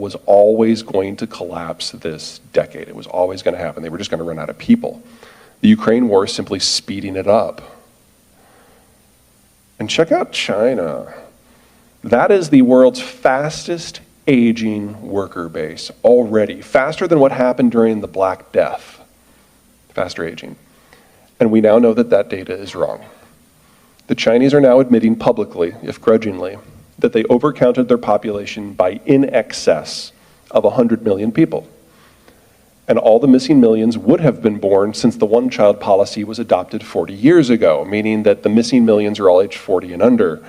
was always going to collapse this decade. It was always going to happen. They were just going to run out of people. The Ukraine war is simply speeding it up. And check out China. That is the world's fastest aging worker base already, faster than what happened during the Black Death. Faster aging. And we now know that that data is wrong. The Chinese are now admitting publicly, if grudgingly, that they overcounted their population by in excess of 100 million people. And all the missing millions would have been born since the one-child policy was adopted 40 years ago, meaning that the missing millions are all aged 40 and under.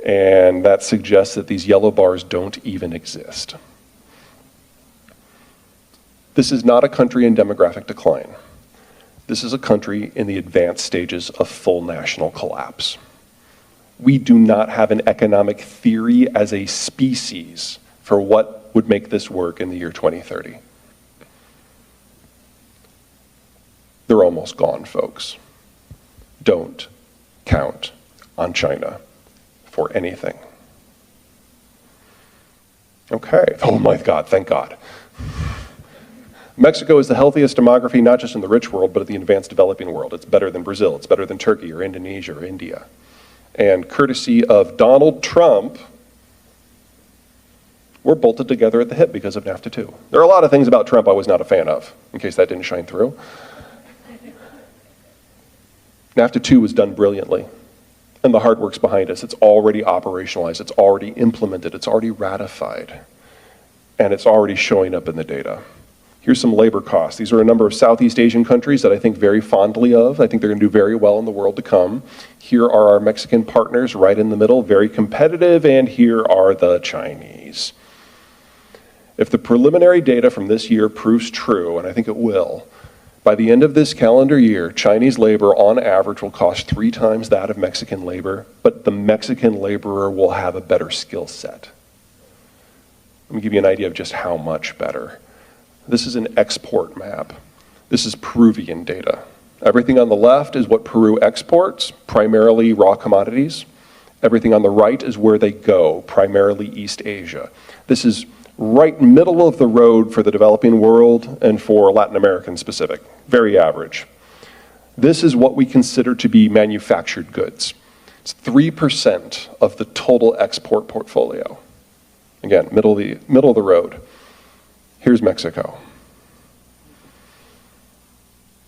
And that suggests that these yellow bars don't even exist. This is not a country in demographic decline. This is a country in the advanced stages of full national collapse. We do not have an economic theory as a species for what would make this work in the year 2030. They're almost gone, folks. Don't count on China for anything. Okay, oh my God, thank God. Mexico is the healthiest demography, not just in the rich world, but in the advanced developing world. It's better than Brazil, it's better than Turkey or Indonesia or India. And courtesy of Donald Trump, we're bolted together at the hip because of NAFTA 2. There are a lot of things about Trump I was not a fan of, in case that didn't shine through. NAFTA 2 was done brilliantly, and the hard work's behind us. It's already operationalized, it's already implemented, it's already ratified, and it's already showing up in the data. Here's some labor costs. These are a number of Southeast Asian countries that I think very fondly of. I think they're going to do very well in the world to come. Here are our Mexican partners right in the middle, very competitive, and here are the Chinese. If the preliminary data from this year proves true, and I think it will, by the end of this calendar year, Chinese labor on average will cost 3 times that of Mexican labor, but the Mexican laborer will have a better skill set. Let me give you an idea of just how much better. This is an export map. This is Peruvian data. Everything on the left is what Peru exports, primarily raw commodities. Everything on the right is where they go, primarily East Asia. This is right middle of the road for the developing world and for Latin American specific, very average. This is what we consider to be manufactured goods. It's 3% of the total export portfolio. Again, middle of the road. Here's Mexico.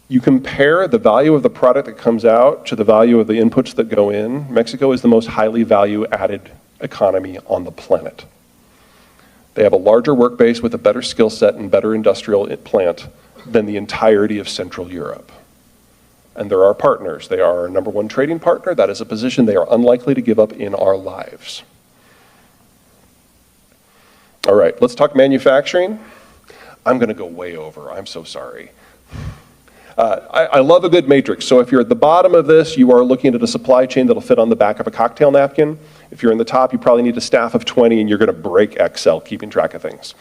You compare the value of the product that comes out to the value of the inputs that go in. Mexico is the most highly value-added economy on the planet. They have a larger work base with a better skill set and better industrial plant than the entirety of Central Europe. And they're our partners. They are our #1 trading partner. That is a position they are unlikely to give up in our lives. All right, let's talk manufacturing. I'm going to go way over. I'm so sorry. I love a good matrix. So if you're at the bottom of this, you are looking at a supply chain that'll fit on the back of a cocktail napkin. If you're in the top, you probably need a staff of 20 and you're going to break Excel keeping track of things.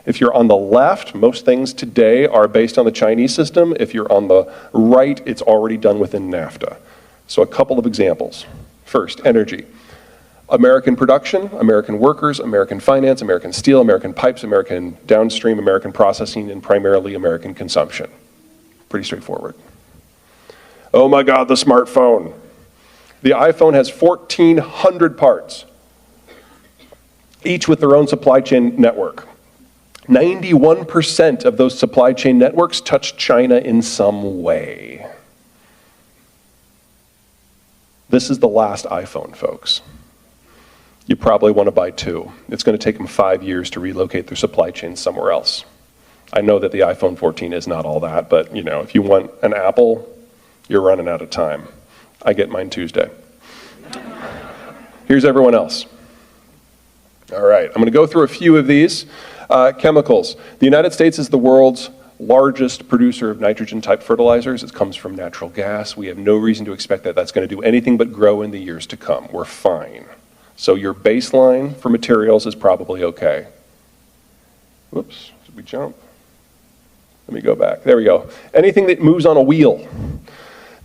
If you're on the left, most things today are based on the Chinese system. If you're on the right, it's already done within NAFTA. So a couple of examples. First, energy. American production, American workers, American finance, American steel, American pipes, American downstream, American processing, and primarily American consumption. Pretty straightforward. Oh my God, the smartphone. The iPhone has 1,400 parts, each with their own supply chain network. 91% of those supply chain networks touch China in some way. This is the last iPhone, folks. You probably want to buy 2. It's going to take them 5 years to relocate their supply chain somewhere else. I know that the iPhone 14 is not all that, but you know, if you want an Apple, you're running out of time. I get mine Tuesday. Here's everyone else. All right, I'm going to go through a few of these. Chemicals. The United States is the world's largest producer of nitrogen-type fertilizers. It comes from natural gas. We have no reason to expect that that's going to do anything but grow in the years to come. We're fine. So your baseline for materials is probably okay. Whoops, did we jump? Let me go back. There we go. Anything that moves on a wheel.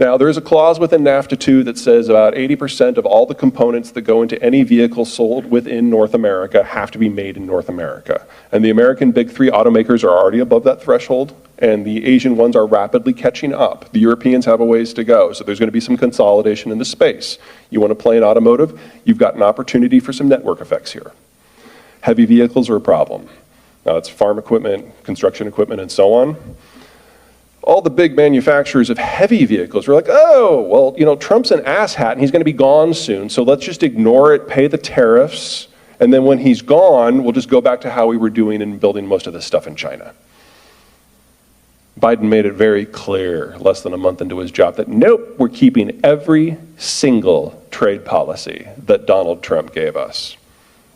Now, there is a clause within NAFTA 2 that says about 80% of all the components that go into any vehicle sold within North America have to be made in North America. And the American big three automakers are already above that threshold, and the Asian ones are rapidly catching up. The Europeans have a ways to go, so there's going to be some consolidation in the space. You want to play in automotive, you've got an opportunity for some network effects here. Heavy vehicles are a problem. Now, it's farm equipment, construction equipment, and so on. All the big manufacturers of heavy vehicles were like, oh, well, you know, Trump's an asshat and he's going to be gone soon, so let's just ignore it, pay the tariffs, and then when he's gone, we'll just go back to how we were doing and building most of this stuff in China. Biden made it very clear, less than a month into his job, that nope, we're keeping every single trade policy that Donald Trump gave us.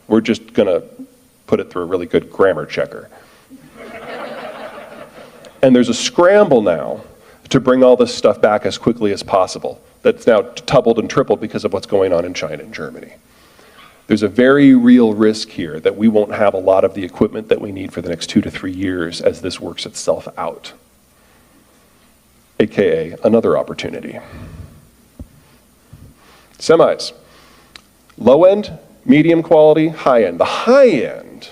We're just going to put it through a really good grammar checker. And there's a scramble now to bring all this stuff back as quickly as possible. That's now doubled and tripled because of what's going on in China and Germany. There's a very real risk here that we won't have a lot of the equipment that we need for the next 2 to 3 years as this works itself out. AKA another opportunity. Semis. Low end, medium quality, high end. The high end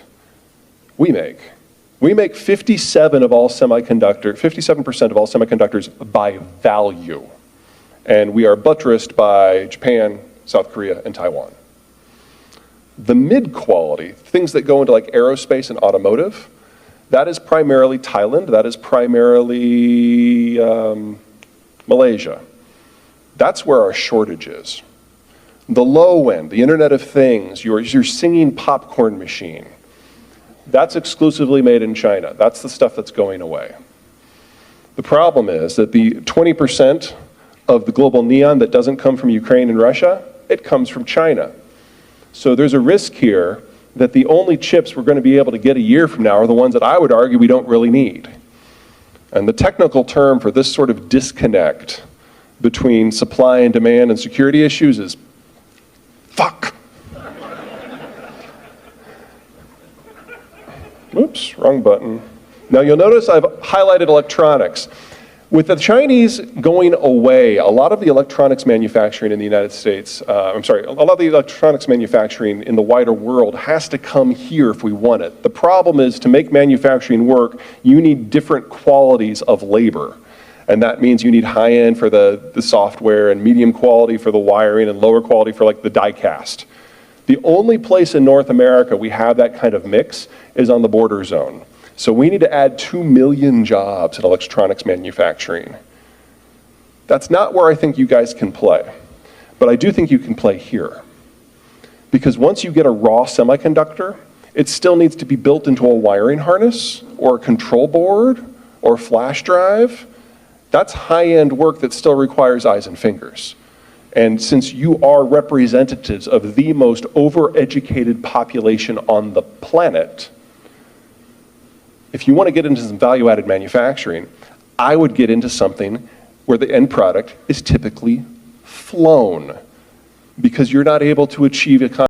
we make. We make 57% of all semiconductors by value. And we are buttressed by Japan, South Korea, and Taiwan. The mid-quality, things that go into like aerospace and automotive, that is primarily Thailand, that is primarily Malaysia. That's where our shortage is. The low end, the Internet of Things, your singing popcorn machine, that's exclusively made in China. That's the stuff that's going away. The problem is that the 20% of the global neon that doesn't come from Ukraine and Russia, it comes from China. So there's a risk here that the only chips we're going to be able to get a year from now are the ones that I would argue we don't really need. And the technical term for this sort of disconnect between supply and demand and security issues is fuck. Oops, wrong button. Now you'll notice I've highlighted electronics. With the Chinese going away, a lot of the electronics manufacturing in the United States, a lot of the electronics manufacturing in the wider world has to come here if we want it. The problem is to make manufacturing work, you need different qualities of labor. And that means you need high end for the software and medium quality for the wiring and lower quality for like the die cast. The only place in North America we have that kind of mix is on the border zone. So we need to add 2 million jobs in electronics manufacturing. That's not where I think you guys can play, but I do think you can play here. Because once you get a raw semiconductor, it still needs to be built into a wiring harness or a control board or a flash drive. That's high-end work that still requires eyes and fingers. And since you are representatives of the most overeducated population on the planet, if you want to get into some value-added manufacturing, I would get into something where the end product is typically flown, because you're not able to achieve